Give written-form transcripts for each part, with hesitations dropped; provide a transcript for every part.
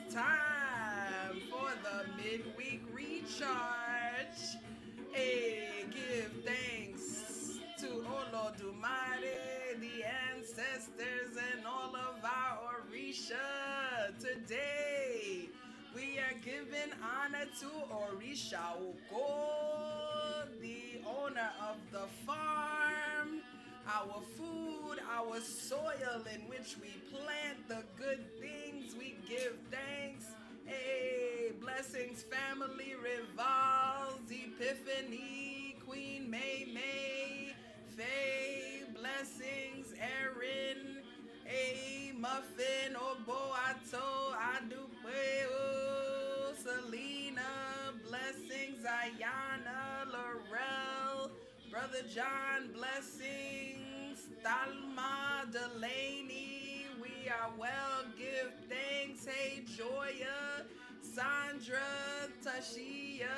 time for the midweek recharge. Hey, give thanks to Olodumare, the ancestors, and all of our Orisha. Today, we are giving honor to Orisha Oko, the owner of the farm, our food, our soil in which we plant the good things. We give thanks. Hey, blessings, family revolves, Epiphany, Queen May May, Faye, blessings, Erin, hey, Muffin, Oboato, Adupeo, Selena, blessings, Ayana, Laurel, Brother John, blessings. Talma, Delaney, we are well. Give thanks. Hey, Joya, Sandra, Tashia.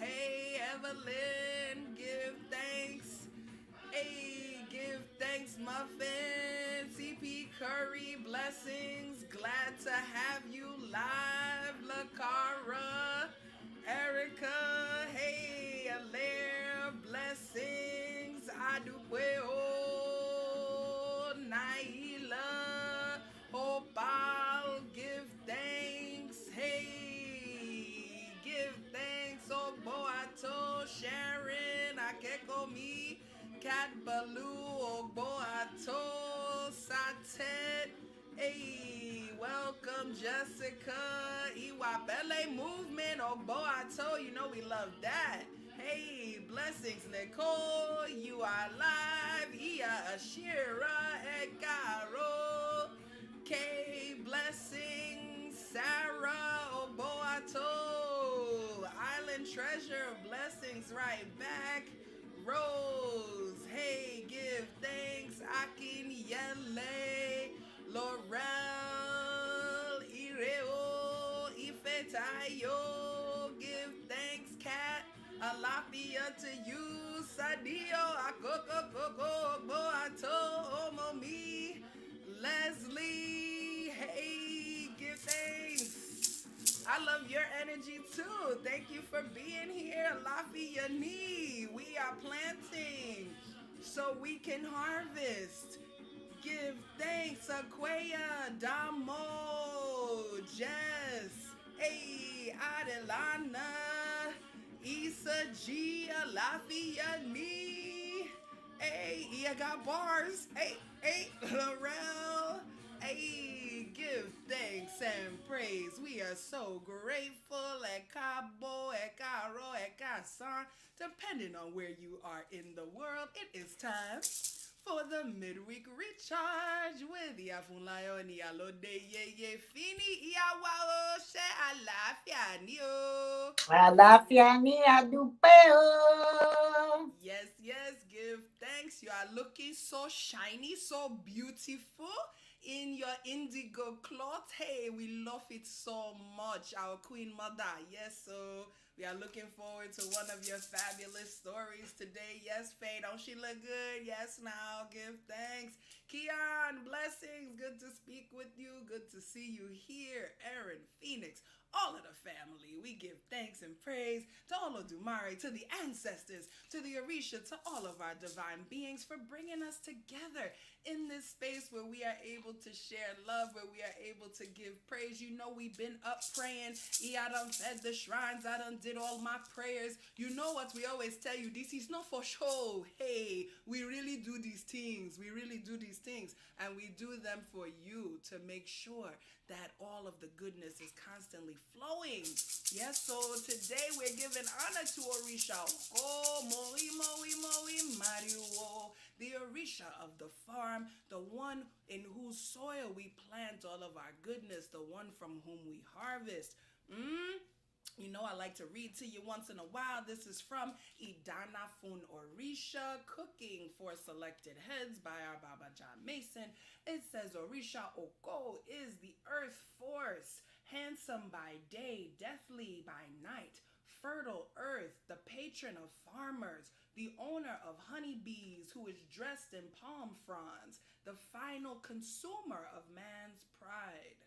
Hey, Evelyn, give thanks. Hey, give thanks, Muffin. CP Curry, blessings. Glad to have you live. Lacara, Erica, hey, Alaire, blessings. Adupueo, Naila, Opal, give thanks. Hey, give thanks. Oboato, Sharon, Akekomi, Cat Baloo, Oboato, Satet. Hey, welcome Jessica. Iwapele movement. Oboato, you know we love that. Hey, blessings Nicole. You are live. Iya Ashira Ekaro. K, blessings. Sarah Oboato. Island treasure. Blessings right back. Rose, hey, give thanks. Akin Yele, Laurel, Ireo, Ifetayo, give thanks, Kat. Alafia to you, Sadio, Akoko, Koko, Boato, Omomi, Leslie, hey, give thanks. I love your energy too. Thank you for being here. Lafia Ni. We are planting so we can harvest. Give thanks, Aquaya, Damo, Jess, hey, Adelana, Issa G, Lafia Ni. Hey, I got bars. Hey, Laurel. Hey, give thanks and praise. We are so grateful. Ekabo, Ekaro, Ekasan. Depending on where you are in the world, it is time for the midweek recharge with Funlayo and Iyalode Yeyefini Efunbolade. Àlàáfíà ni àdúpẹ́ o. Yes, yes, give thanks. You are looking so shiny, so beautiful in your indigo cloth. Hey, we love it so much. Our Queen Mother. Yes, so we are looking forward to one of your fabulous stories today. Yes, Faye, don't she look good? Yes, now give thanks. Keon, blessings. Good to speak with you. Good to see you here. Aaron, Phoenix, all of the family. We give thanks and praise to Olodumare, to the ancestors, to the Orisha, to all of our divine beings for bringing us together in this space where we are able to share love, where we are able to give praise. You know we've been up praying. I done fed the shrines. I done did all my prayers. You know what we always tell you, this is not for show. Hey, we really do these things. We really do these things. And we do them for you to make sure that all of the goodness is constantly flowing. Yes, so today we're giving honor to Orisha. Oh, Moi, Moi, Moi, Mariwo, the Orisha of the farm, the one in whose soil we plant all of our goodness, the one from whom we harvest. You know, I like to read to you once in a while. This is from Idana Fun Orisha, Cooking for Selected Heads by our Baba John Mason. It says Orisha Oko is the earth force, handsome by day, deathly by night, fertile earth, the patron of farmers, the owner of honeybees who is dressed in palm fronds, the final consumer of man's pride.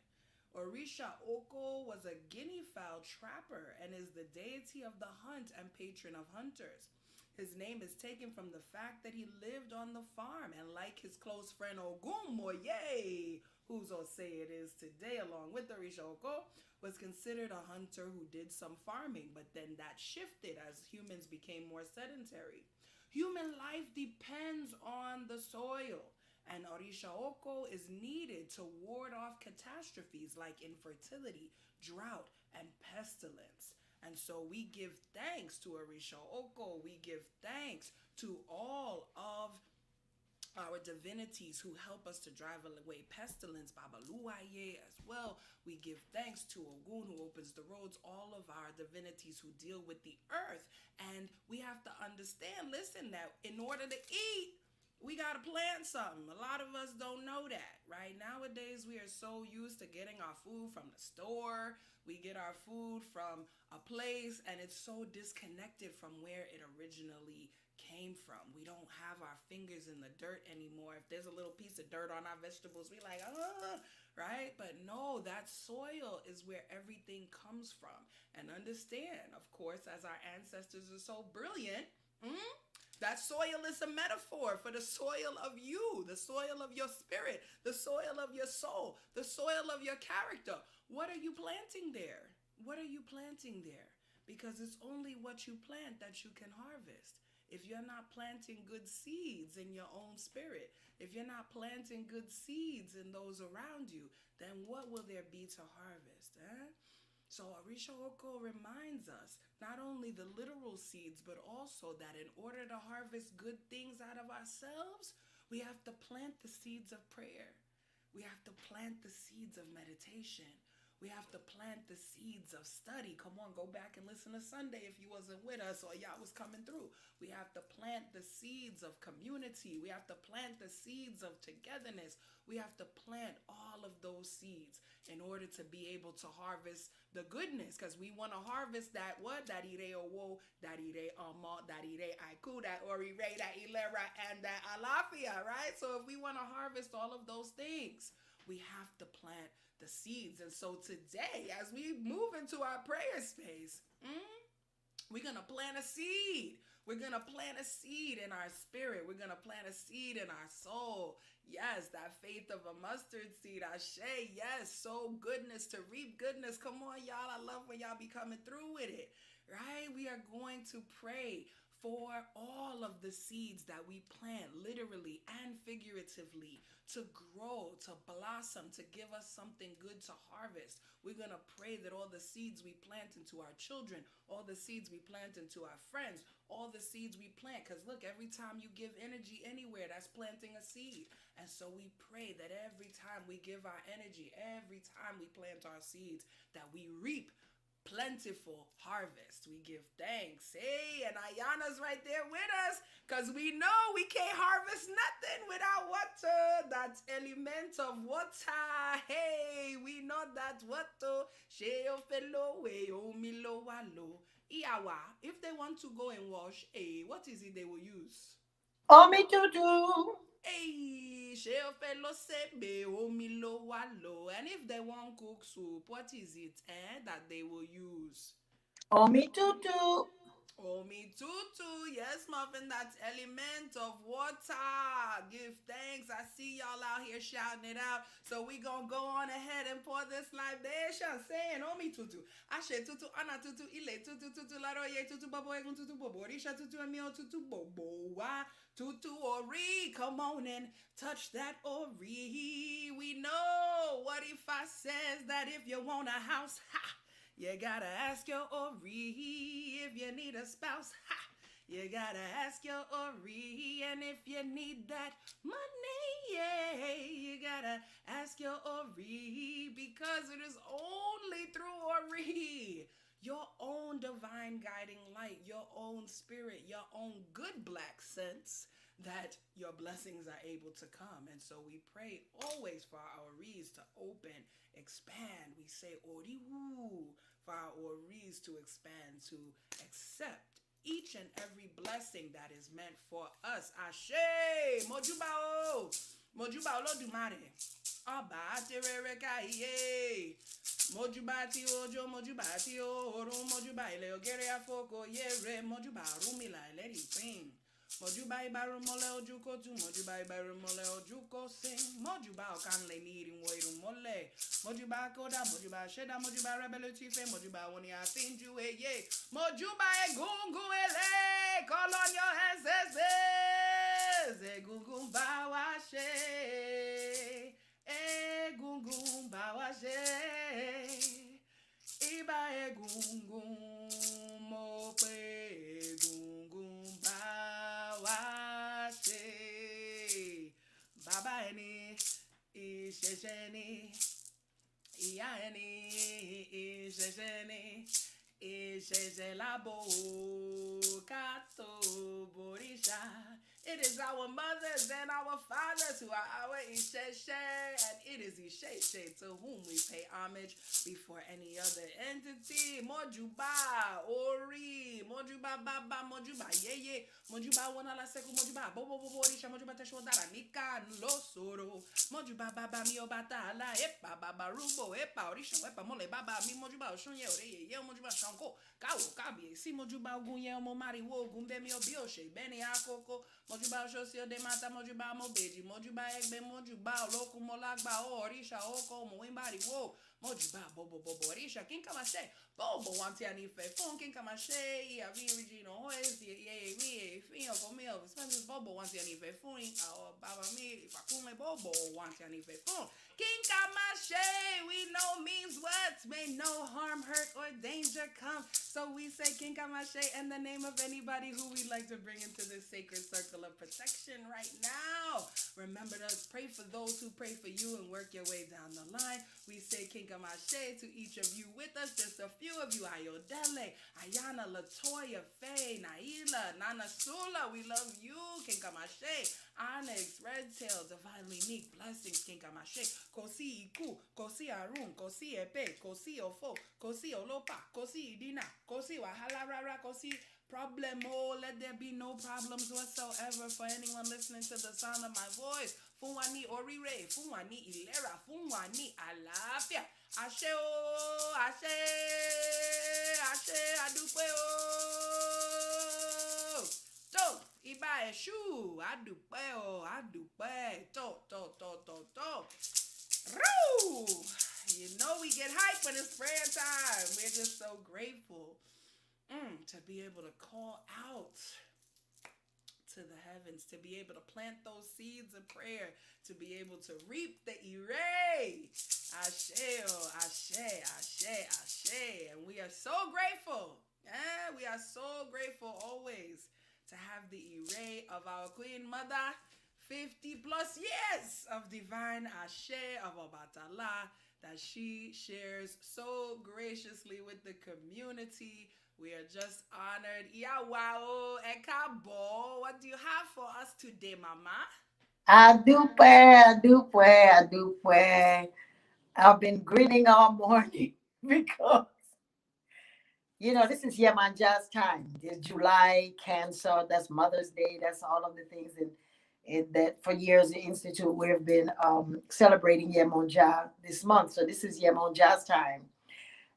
Orisha Oko was a guinea fowl trapper and is the deity of the hunt and patron of hunters. His name is taken from the fact that he lived on the farm and, like his close friend Ogunmoye, whose Ose it is today, along with Orisha Oko, was considered a hunter who did some farming, but then that shifted as humans became more sedentary. Human life depends on the soil, and Orisha Oko is needed to ward off catastrophes like infertility, drought, and pestilence. And so we give thanks to Orisha Oko. We give thanks to all of our divinities who help us to drive away pestilence, Babaluaye as well. We give thanks to Ogun who opens the roads, all of our divinities who deal with the earth. And we have to understand, listen, that in order to eat, we got to plant something. A lot of us don't know that, right? Nowadays, we are so used to getting our food from the store. We get our food from a place, and it's so disconnected from where it originally came from. We don't have our fingers in the dirt anymore. If there's a little piece of dirt on our vegetables, we like, right? But no, that soil is where everything comes from. And understand, of course, as our ancestors are so brilliant, that soil is a metaphor for the soil of you, the soil of your spirit, the soil of your soul, the soil of your character. What are you planting there? What are you planting there? Because it's only what you plant that you can harvest. If you're not planting good seeds in your own spirit, if you're not planting good seeds in those around you, then what will there be to harvest? So Orisha Oko reminds us not only the literal seeds, but also that in order to harvest good things out of ourselves, we have to plant the seeds of prayer. We have to plant the seeds of meditation. We have to plant the seeds of study. Come on, go back and listen to Sunday if you wasn't with us or y'all was coming through. We have to plant the seeds of community. We have to plant the seeds of togetherness. We have to plant all of those seeds in order to be able to harvest the goodness, because we want to harvest that what? That ire owo, that ire amo, that ire aiku, that orire, that ilera, and that alafia, right? So if we want to harvest all of those things, we have to plant the seeds. And so today, as we move into our prayer space, we're going to plant a seed. We're going to plant a seed in our spirit. We're going to plant a seed in our soul. Yes, that faith of a mustard seed. Ashe, yes, sow goodness to reap goodness. Come on, y'all. I love when y'all be coming through with it, right? We are going to pray for all of the seeds that we plant, literally and figuratively, to grow, to blossom, to give us something good to harvest. We're going to pray that all the seeds we plant into our children, all the seeds we plant into our friends, all the seeds we plant, because look, every time you give energy anywhere, that's planting a seed. And so we pray that every time we give our energy, every time we plant our seeds, that we reap plentiful harvest. We give thanks. Hey, and Ayana's right there with us, because we know we can't harvest nothing without water. That element of water. Hey, we know that water. Sheo fellow way omilo walo. Iyawa, if they want to go and wash, hey, what is it they will use? Omi tutu. Hey, sheo fellow sebe omilo walo. And if they want cook soup, what is it that they will use? Omi tutu. Omi tutu, yes, Muffin, that's element of water. Give thanks. I see y'all out here shouting it out. So we gonna go on ahead and pour this libation, saying Omi tutu. Ashe tutu, ana tutu, ile tutu, tutu, laroye tutu, babo, egun tutu, bobo, risha tutu, emio tutu, bobo, wa tutu, ori. Come on and touch that ori. We know what if I says that if you want a house, ha, you gotta ask your Ori. If you need a spouse, ha, you gotta ask your Ori. And if you need that money, yeah, you gotta ask your Ori. Because it is only through Ori, your own divine guiding light, your own spirit, your own good black sense, that your blessings are able to come. And so we pray always for our Oris to open, expand. We say Oriwu for our Oris to expand, to accept each and every blessing that is meant for us. Ashe, Mojubao. Mojuba Olodumare. Ọba terere kaiye. Mojuba ti ojo, mojuba ti orun, mojuba ile ogere afoko yere, mojuba rumila ileri pin. Mojuba ibaru mole ojuko tu, mojuba ibaru mole ojuko sing, mojuba okanle niri mwoiru mole, mojuba koda, mojuba sheda, mojuba rebelu tife, mojuba woni afinju eye, mojuba egungu ele, kolonyo esese, egungun bawashe, egungun bawashe, iba egungun mo pe egungun bawashe, baba ẹni ìṣẹ̀ṣẹ̀ ni, ìyá ẹni ìṣẹ̀ṣẹ̀ ni, ìṣẹ̀ṣẹ̀ labo kato borisha. It is our mothers and our fathers who are our Isheshe, and it is Isheshe to whom we pay homage before any other entity. Mojuba, Ori, Mojuba Baba, Mojuba Yeye, Mojuba Wanala Seku, Mojuba Bobo Borisha, Mojuba Teshodara, Nika, Losoro, Mojuba Baba Miobata, La Epa, Baba Rubo, Epa, Orisha, Epa, Mole Baba, Mi Mojuba, Oshunye, Ore, Ye, Mojuba Shanko, Kawo, Kabi, Si Mojuba Gunye, Momari, Wo, Gumbe, Mio Bioshe, Beni Akoko, Mojuba Oshosio de Mata, Mojuba Mobeji, Mojuba Egbe, Mojuba, Loku Molagba, Orisha, Oko, Moimbari, Wo, Mojuba, Bobo, Orisha, Kinkamashe, Bobo, Wantiani, Fefon, Kinkamashe, Avi, Regino, Hoes, Ye, Fino, Comil, Spencer's Bobo, Wantiani, Fefon, Baba Me, Facume, Bobo, Wantiani, Fefon, Kinkamashe, we know means what? May no harm, hurt, or danger come. So we say Kinkamashe in the name of anybody who we'd like to bring into this sacred circle of protection right now. Remember to pray for those who pray for you and work your way down the line. We say Kinkamashe to each of you with us. Just a few of you. Iyalode, Ayana, Latoya, Faye, Naila, Nana Sula, we love you. Kinkamashe, Onyx, Redtail, Divinely Neat, Blessings, Kinkamashe, Kosi Iku, Kosi Arun, Kosi Epe, Kosi Ofo, Kosi Olopa, Kosi Idina, Kosi Wahala Rara, Kosi Problem. Oh, let there be no problems whatsoever for anyone listening to the sound of my voice. Funwani Orire, Funwani Ilera, Funwani Alafia. Ashe o, Ashe, Ashe, Adupe o. To, Iba Eshu, Adupe o, Adupe. To. Roo! You know we get hyped when it's prayer time. We're just so grateful to be able to call out to the heavens, to be able to plant those seeds of prayer, to be able to reap the Ire. Ashe, Ashe, Ashe, Ashe. And we are so grateful. We are so grateful always to have the Ire of our Queen Mother. 50 plus years of divine Ashe of Obatala that she shares so graciously with the community. We are just honored. Iyawao Ekabo, what do you have for us today, Mama? Adupe. I've been grinning all morning because, this is Yemanja's time. It's July, Cancer, that's Mother's Day, that's all of the things. And that for years, the Institute, we've been celebrating Yemonja this month. So this is Yemonja's time.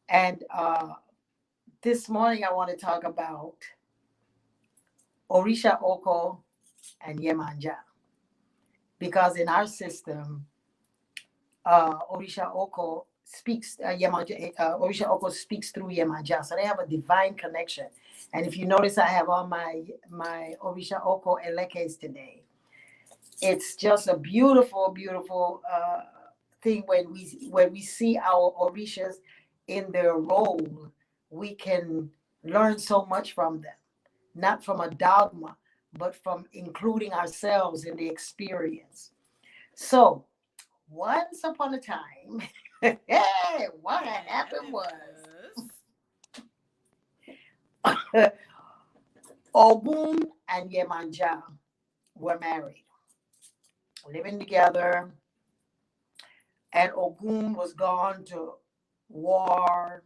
And this morning, I want to talk about Orisha Oko and Yemanja. Because in our system, Orisha Oko speaks, Orisha Oko speaks through Yemanja. So they have a divine connection. And if you notice, I have all my Orisha Oko elekes today. It's just a beautiful thing when we see our Orishas in their role. We can learn so much from them, not from a dogma, but from including ourselves in the experience. So, once upon a time, what had happened was Ogun and Yemanja were married, living together, and Ogun was gone to war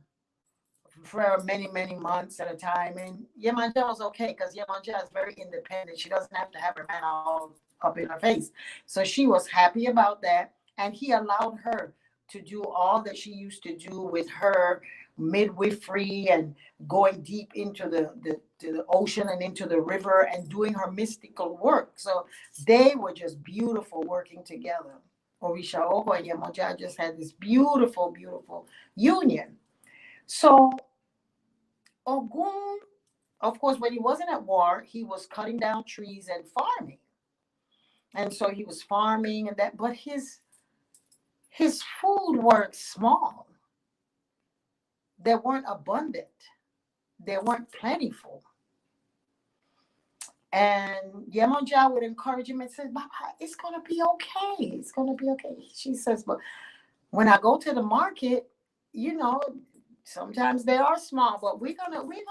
for many months at a time, and Yemanja was okay because Yemanja is very independent. She doesn't have to have her man all up in her face. So she was happy about that. And he allowed her to do all that she used to do with her midwifery and going deep into to the ocean and into the river and doing her mystical work. So they were just beautiful working together. Orisha Oko and Yemoja just had this beautiful, beautiful union. So Ogun, of course, when he wasn't at war, he was cutting down trees and farming. And so he was farming and that, but his food weren't small. They weren't abundant. They weren't plentiful. And Yemoja would encourage him and say, Baba, it's gonna be okay. It's gonna be okay. She says, but when I go to the market, you know, sometimes they are small, but we're gonna be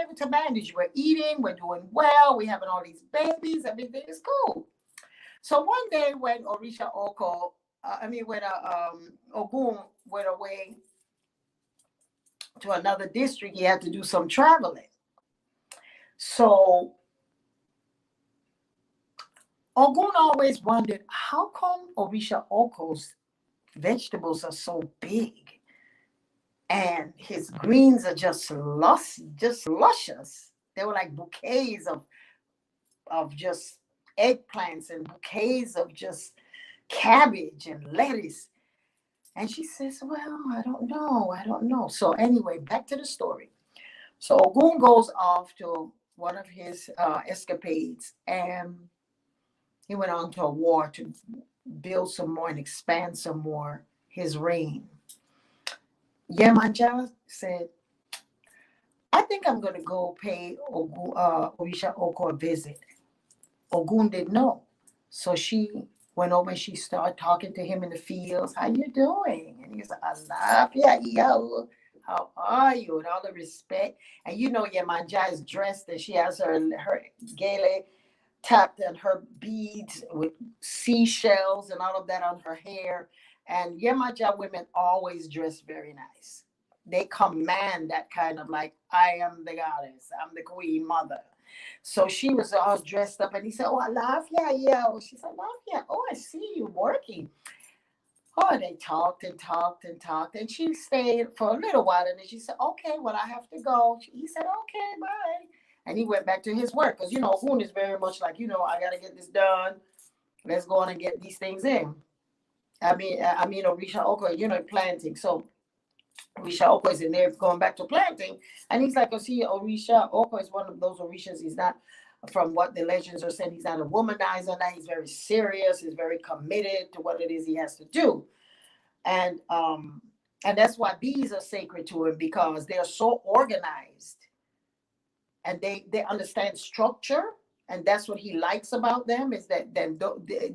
able to manage. We're eating, we're doing well, we're having all these babies, everything is cool. So one day when Orisha Oko, when Ogun went away to another district, he had to do some traveling. So Ogun always wondered, how come Orisha Oko's vegetables are so big and his greens are just luscious? They were like bouquets of just eggplants and bouquets of just cabbage and lettuce. And she says, well, I don't know. So anyway, back to the story. So Ogun goes off to one of his escapades, and he went on to a war to build some more and expand some more his reign. Yemanja said, I think I'm going to go pay Orisha Oko a visit. Ogun didn't know. So she went over and she started talking to him in the fields. How you doing? And he's like, Alafia, how are you? And all the respect. And you know, Yemanja is dressed and she has her gele tapped and her beads with seashells and all of that on her hair. And Yemanja women always dress very nice. They command that kind of like, I am the goddess, I'm the queen mother. So she was all dressed up and he said, oh, I love you. She said, love you. Oh, I see you working. Oh, they talked and talked and talked. And she stayed for a little while. And then she said, okay, well, I have to go. He said, okay, bye. And he went back to his work. Because, you know, Hoon is very much like, you know, I got to get this done. Let's go on and get these things in. Orisha Oko, you know, planting. So Orisha Oko is in there going back to planting. And he's like, oh, see, Orisha Oko is one of those Orishas. He's not, from what the legends are saying, he's not a womanizer. Now he's very serious. He's very committed to what it is he has to do. And that's why bees are sacred to him, because they are so organized and they understand structure. And that's what he likes about them, is that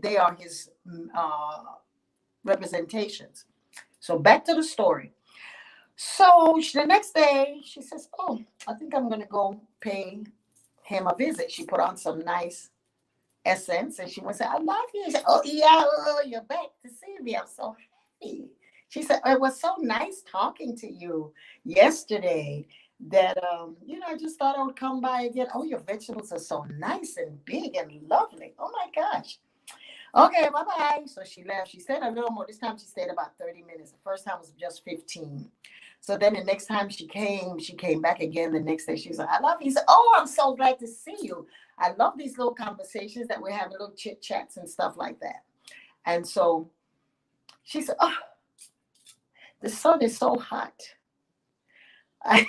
they are his representations. So back to the story. So the next day she says, oh, I think I'm going to go pay him a visit. She put on some nice essence and she went and said, I love you. She said, oh, yeah, you're back to see me. I'm so happy. She said, it was so nice talking to you yesterday that, I just thought I would come by again. Oh, your vegetables are so nice and big and lovely. Oh, my gosh. Okay, bye-bye. So she left. She stayed a little more. This time she stayed about 30 minutes. The first time was just 15. So then the next time she came back again the next day. She was like, I love you. He said, oh, I'm so glad to see you. I love these little conversations that we're having, little chit chats and stuff like that. And so she said, oh, the sun is so hot. I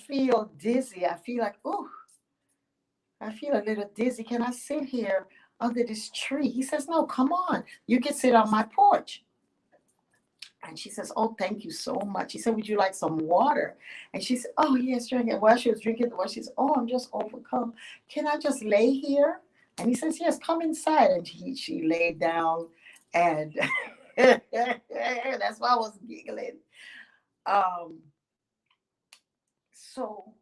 feel dizzy. I feel like, oh, I feel a little dizzy. Can I sit here under this tree? He says, no, come on. You can sit on my porch. And she says, oh, thank you so much. He said, would you like some water? And she said, oh, yes, drink it. While she was drinking the water, she said, oh, I'm just overcome. Can I just lay here? And he says, yes, come inside. And she laid down. And that's why I was giggling. So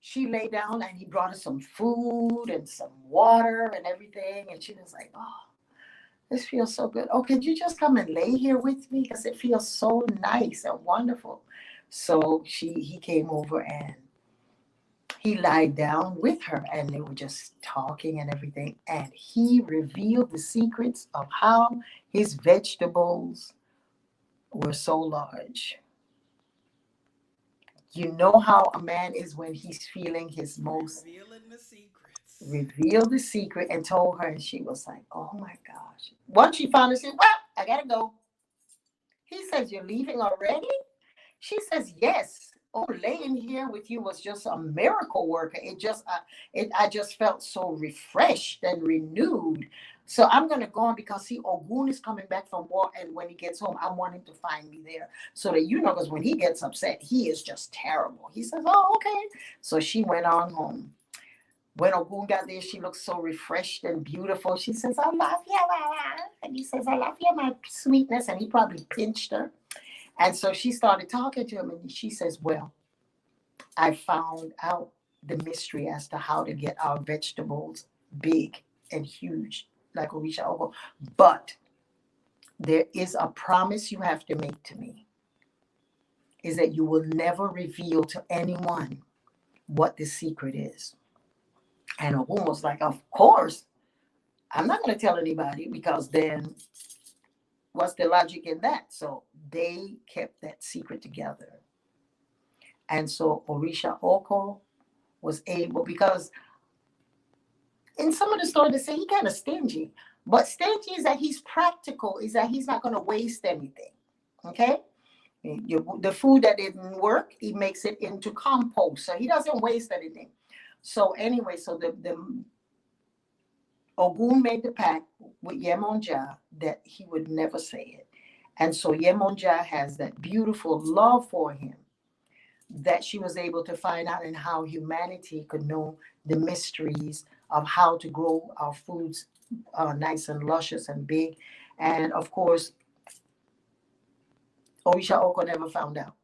she lay down and he brought her some food and some water and everything. And she was like, oh, this feels so good. Oh, could you just come and lay here with me? Because it feels so nice and wonderful. So he came over and he lied down with her and they were just talking and everything. And he revealed the secrets of how his vegetables were so large. You know how a man is when he's feeling his most. Revealing the secrets. Revealed the secret and told her, and she was like, "Oh my gosh!" Once she found it, she said, "Well, I gotta go." He says, "You're leaving already?" She says, "Yes." Oh, laying here with you was just a miracle worker. I just felt so refreshed and renewed. So I'm gonna go on because see, Ogun is coming back from war, and when he gets home, I want him to find me there, so that because when he gets upset, he is just terrible. He says, "Oh, okay." So she went on home. When Ogun got there, she looked so refreshed and beautiful. She says, "I love you, Mama." And he says, "I love you, my sweetness." And he probably pinched her. And so she started talking to him, and she says, "Well, I found out the mystery as to how to get our vegetables big and huge, like Orisha Ogo. But there is a promise you have to make to me, is that you will never reveal to anyone what the secret is." And Ogun was like, "Of course, I'm not going to tell anybody, because then what's the logic in that?" So they kept that secret together. And so Orisha Oko was able, because in some of the stories they say he kind of stingy, but stingy is that he's practical, is that he's not going to waste anything. Okay? The food that didn't work, he makes it into compost, so he doesn't waste anything. So anyway, so the Ogun made the pact with Yemonja that he would never say it. And so Yemonja has that beautiful love for him that she was able to find out, and how humanity could know the mysteries of how to grow our foods nice and luscious and big. And of course, Orisha Oko never found out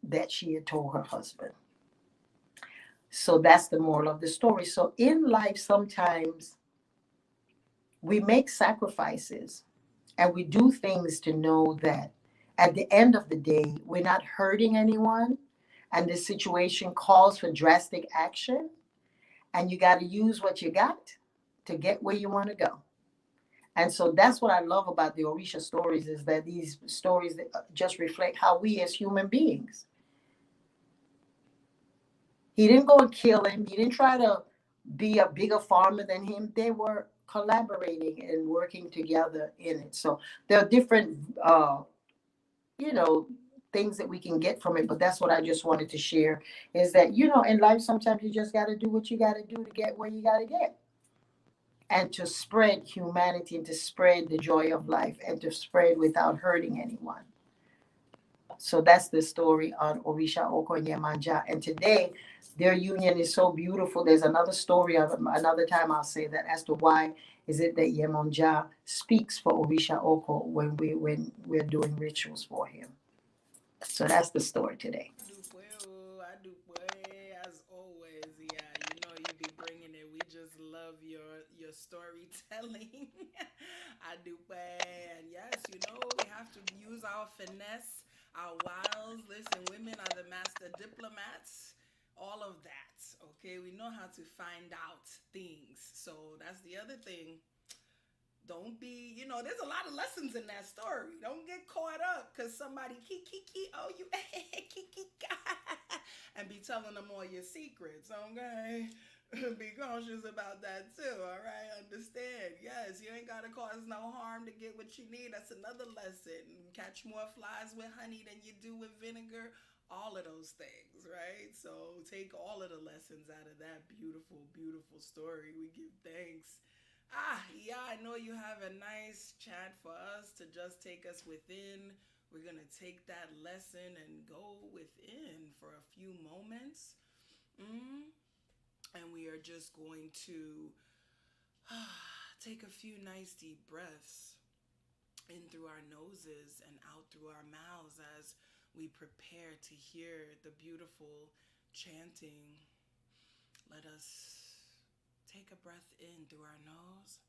that she had told her husband. So that's the moral of the story. So in life, sometimes we make sacrifices and we do things to know that at the end of the day, we're not hurting anyone, and the situation calls for drastic action, and you got to use what you got to get where you want to go. And so that's what I love about the Orisha stories, is that these stories just reflect how we as human beings. He didn't go and kill him. He didn't try to be a bigger farmer than him. They were collaborating and working together in it. So there are different, you know, things that we can get from it. But that's what I just wanted to share, is that, in life, sometimes you just got to do what you got to do to get where you got to get. And to spread humanity, and to spread the joy of life, and to spread without hurting anyone. So that's the story on Orisha Oko and Yemanja. And today, their union is so beautiful. There's another story of another time I'll say that, as to why is it that Yemonja speaks for Orisha Oko when we're doing rituals for him. So that's the story today. I do well, as always. Yeah, you be bringing it. We just love your storytelling. I do well, and yes, we have to use our finesse, our wiles. Listen, women are the master diplomats. All of that. Okay, we know how to find out things. So that's the other thing. Don't be, there's a lot of lessons in that story. Don't get caught up because somebody kiki oh you kiki and be telling them all your secrets. Okay, be cautious about that too. All right, understand? Yes, you ain't gotta cause no harm to get what you need. That's another lesson. Catch more flies with honey than you do with vinegar. All of those things, right? So take all of the lessons out of that beautiful, beautiful story. We give thanks. Yeah, I know you have a nice chat for us to just take us within. We're going to take that lesson and go within for a few moments. Mm. And we are just going to take a few nice deep breaths in through our noses and out through our mouths as we prepare to hear the beautiful chanting. Let us take a breath in through our nose,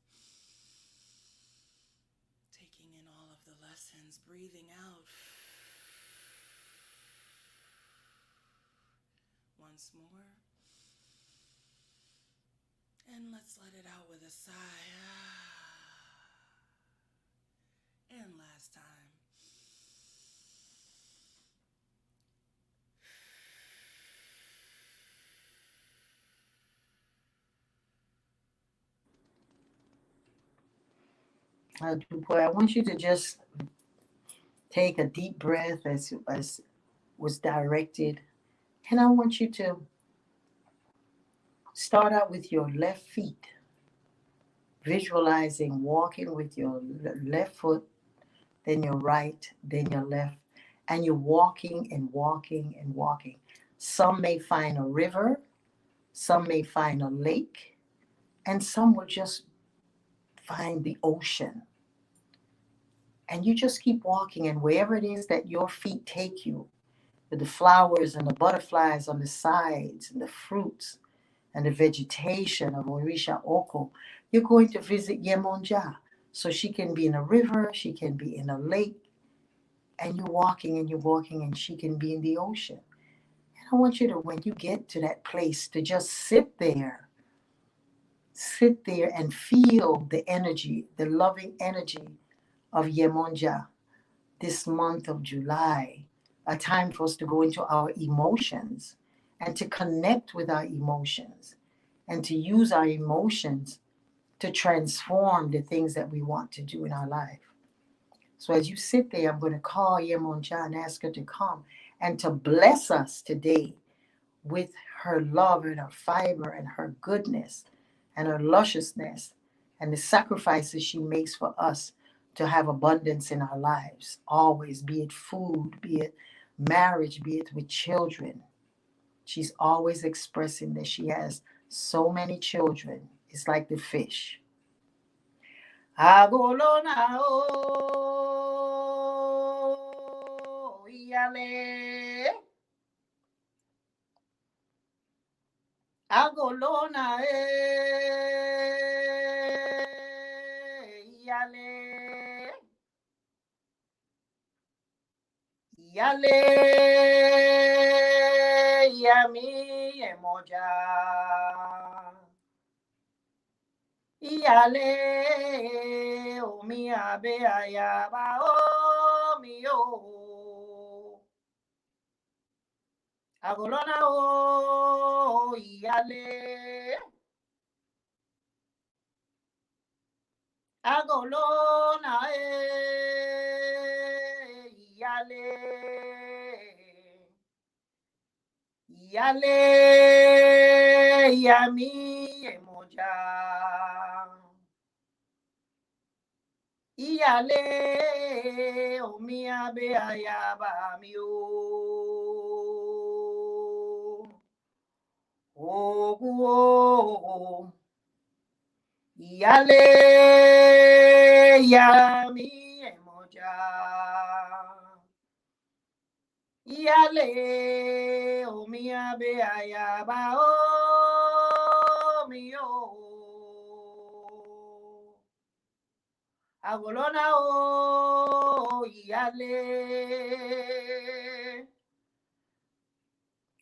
taking in all of the lessons, breathing out. Once more. And let's let it out with a sigh. And last time. Boy, I want you to just take a deep breath as was directed. And I want you to start out with your left feet, visualizing walking with your left foot, then your right, then your left, and you're walking and walking and walking. Some may find a river, some may find a lake, and some will just find the ocean. And you just keep walking, and wherever it is that your feet take you, with the flowers and the butterflies on the sides and the fruits and the vegetation of Orisha Oko, you're going to visit Yemonja. So she can be in a river, she can be in a lake, and you're walking and you're walking, and she can be in the ocean. And I want you to, when you get to that place, to just sit there and feel the energy, the loving energy of Yemonja this month of July, a time for us to go into our emotions and to connect with our emotions and to use our emotions to transform the things that we want to do in our life. So as you sit there, I'm going to call Yemonja and ask her to come and to bless us today with her love and her fiber and her goodness and her lusciousness and the sacrifices she makes for us to have abundance in our lives. Always, be it food, be it marriage, be it with children. She's always expressing that she has so many children. It's like the fish. Agolona o Iyale. Agolona Iyale. Iyale Yami Emoja. Iyale omi abe ayaba omi o. Agolona o Iyale. Agolona Iyale. Iyale Yami Emoja. Iyale omi abe ayaba mi o. Ogun o. Iyale Yami Emoja. Iyale omi abe ayaba omi o. Agolona o Iyale.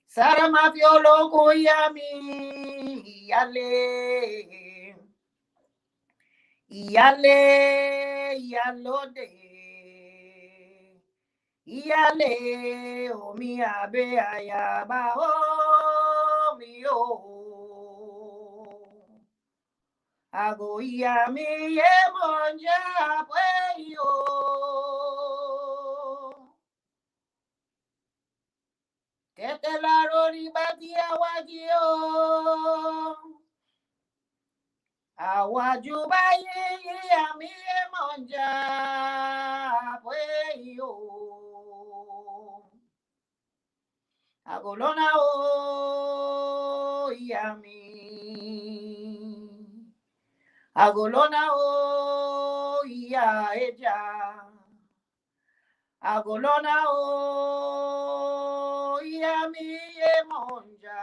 Sarama fioloko yami Iyale. Iyale Iyalode. Iyale omi abe ayaba omi o. Ago yami Yemonja pwe yo. Tete la rori bati awaji o. Awaju bayi yami Yemonja pwe yo. Agolona o yami. Agolona o ya eja. Agolona o yami Yemonja.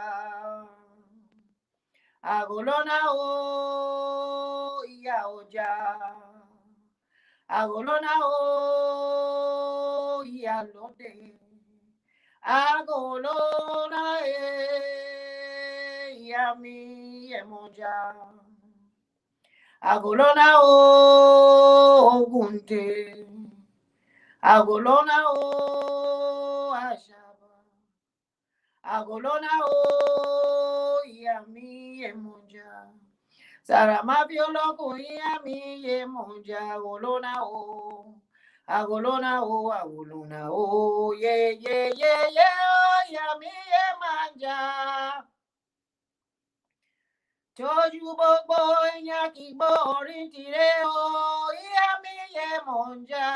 Agolona o ya oja. Agolona o Iyalode. Agolona Yami Yemonja. Agolona o Gunte. Agolona o Ashaba. Agolona o Yami Yemonja. Sarama bioloko Yami Yemonja. Agolona o. Agolona o, ye, Yami Yemanja. Joju bobo nyaki borin tire o, Yami Yemonja.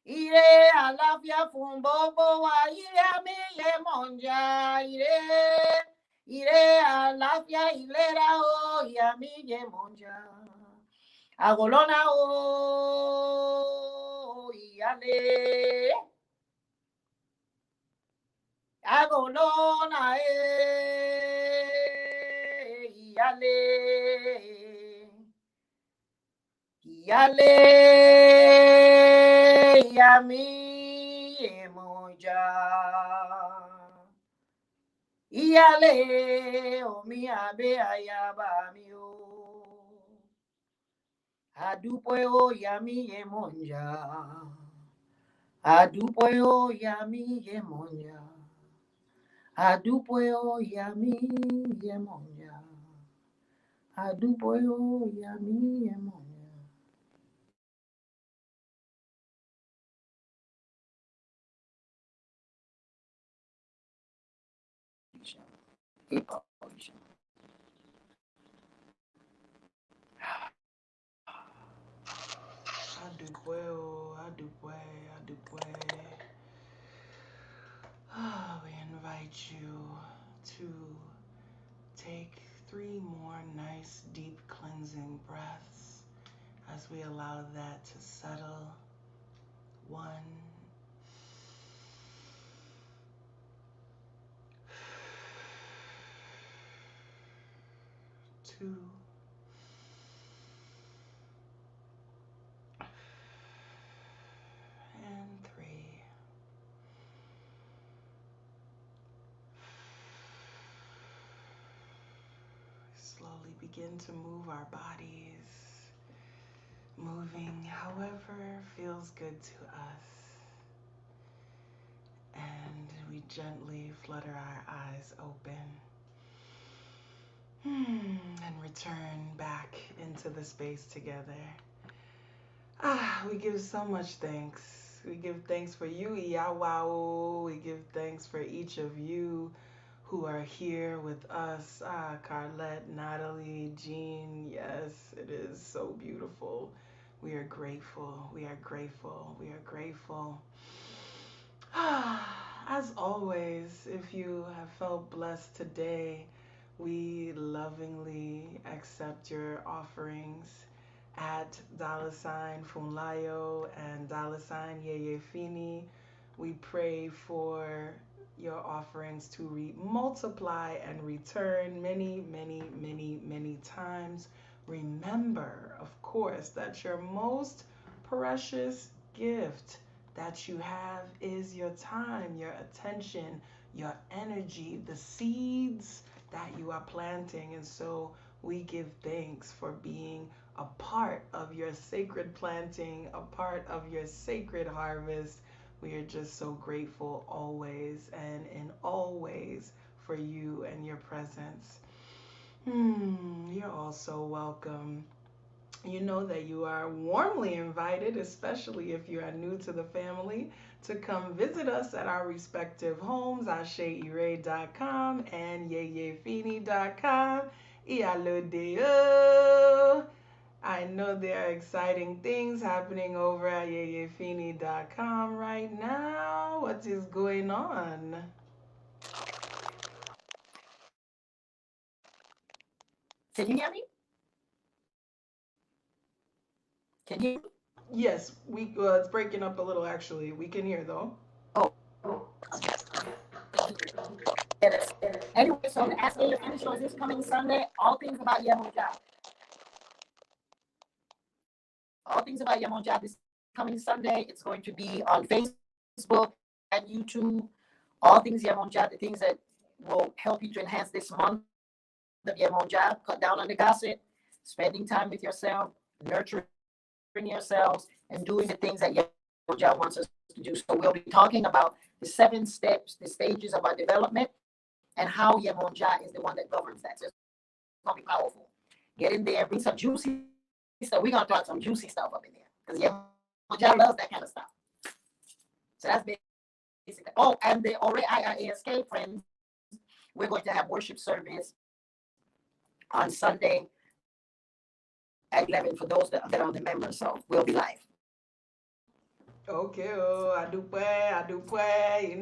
Ire àlàáfíà fún gbogbo wa, Yami Yemonja. Ire àlàáfíà ìlera o, Yami Yemonja. Agolona o Iyale. Agolona Iyale. Iyale Yami Yemonja. Iyale omi abe ayaba mi o. Adupoe o Yami Yemonja. Adupoe o Yami Yemonja. Adupoe o Yami Yemonja. Adupoe o Yami Yemonja. Adupwe. We invite you to take 3 more nice, deep cleansing breaths as we allow that to settle. 1, 2, and 3. Slowly begin to move our bodies, moving however feels good to us. And we gently flutter our eyes open and return back into the space together. We give so much thanks. We give thanks for you, Iyawao. We give thanks for each of you who are here with us. Carlette, Natalie, Jean. Yes, it is so beautiful. We are grateful. We are grateful. We are grateful. As always, if you have felt blessed today, we lovingly accept your offerings at $Funlayo and $Yeyefini. We pray for your offerings to multiply and return many, many, many, many times. Remember, of course, that your most precious gift that you have is your time, your attention, your energy, the seeds that you are planting. And so we give thanks for being a part of your sacred planting, a part of your sacred harvest. We are just so grateful always and in all ways for you and your presence. You're all so welcome. You know that you are warmly invited, especially if you are new to the family, to come visit us at our respective homes, aseire.com and yeyefini.com. Iyalode Yo. I know there are exciting things happening over at yeyefini.com right now. What is going on? Can you hear me? Can you? Yes, it's breaking up a little actually. We can hear though. Oh. Anyway, so the Ase Ire show is this coming Sunday. All things about Yemonja. All things about Yemonja this coming Sunday. It's going to be on Facebook and YouTube. All things Yemonja, the things that will help you to enhance this month of Yemonja, cut down on the gossip, spending time with yourself, nurturing yourselves, and doing the things that Yemonja wants us to do. So we'll be talking about the 7 steps, the stages of our development, and how Yemonja is the one that governs that. So it's going to be powerful. Get in there, bring some juicy stuff. We're going to throw some juicy stuff up in there because Yemonja loves that kind of stuff. So that's basically. Oh, and the IIASK friends, we're going to have worship service on Sunday at 11 for those that are the members. So we'll be live. Okay, I do play.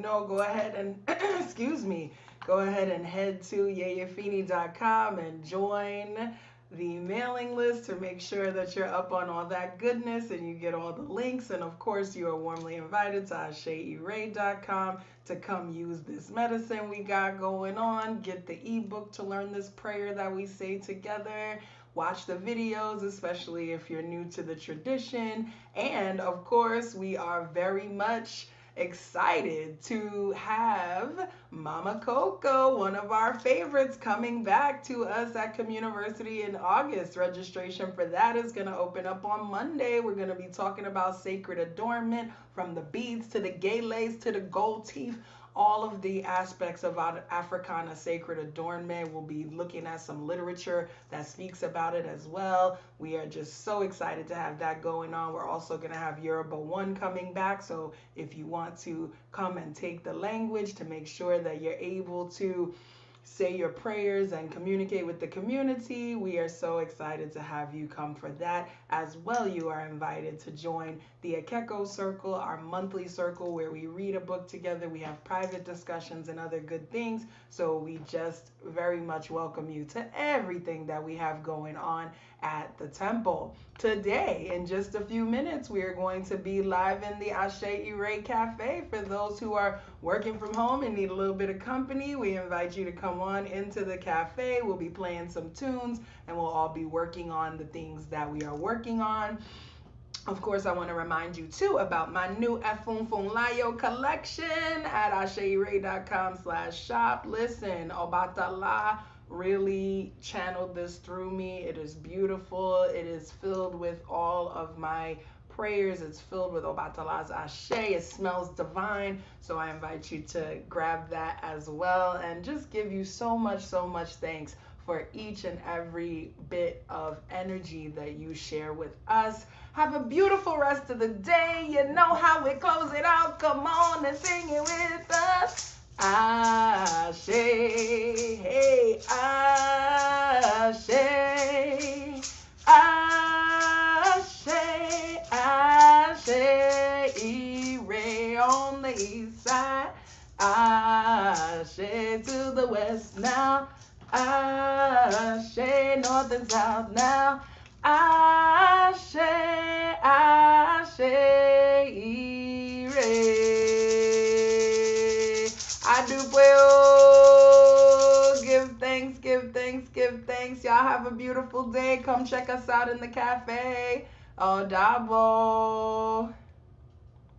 Go ahead and, excuse me, go ahead and head to yeyefini.com and join the mailing list to make sure that you're up on all that goodness and you get all the links. And of course, you are warmly invited to AseIre.com to come use this medicine we got going on. Get the ebook to learn this prayer that we say together. Watch the videos, especially if you're new to the tradition. And of course, we are very much excited to have Mama Coco, one of our favorites, coming back to us at Communiversity in August. Registration for that is going to open up on Monday. We're going to be talking about sacred adornment, from the beads to the gay lace to the gold teeth. All of the aspects of Africana sacred adornment. We'll be looking at some literature that speaks about it as well. We are just so excited to have that going on. We're also going to have Yoruba 1 coming back. So if you want to come and take the language to make sure that you're able to say your prayers and communicate with the community, we are so excited to have you come for that as well. You are invited to join the Akeko Circle, our monthly circle where we read a book together. We have private discussions and other good things. So we just very much welcome you to everything that we have going on at the temple. Today, in just a few minutes, we are going to be live in the Ase Ire Cafe. For those who are working from home and need a little bit of company, we invite you to come on into the cafe. We'll be playing some tunes and we'll all be working on the things that we are working on. Of course, I want to remind you too about my new Funlayo collection at aseire.com/shop. Listen, Obatala really channeled this through me. It is beautiful. It is filled with all of my prayers. It's filled with Obatala's Ashe. It smells divine. So I invite you to grab that as well and just give you so much thanks for each and every bit of energy that you share with us. Have a beautiful rest of the day. You know how we close it out. Come on and sing it with us. Ashe, hey, Ashe, Ashe, Ashe, Ire on the east side, Ashe to the west now, Ashe north and south now, Ashe, Ashe, Ire. I do well. Give thanks. Y'all have a beautiful day. Come check us out in the cafe. Oh, Dabo.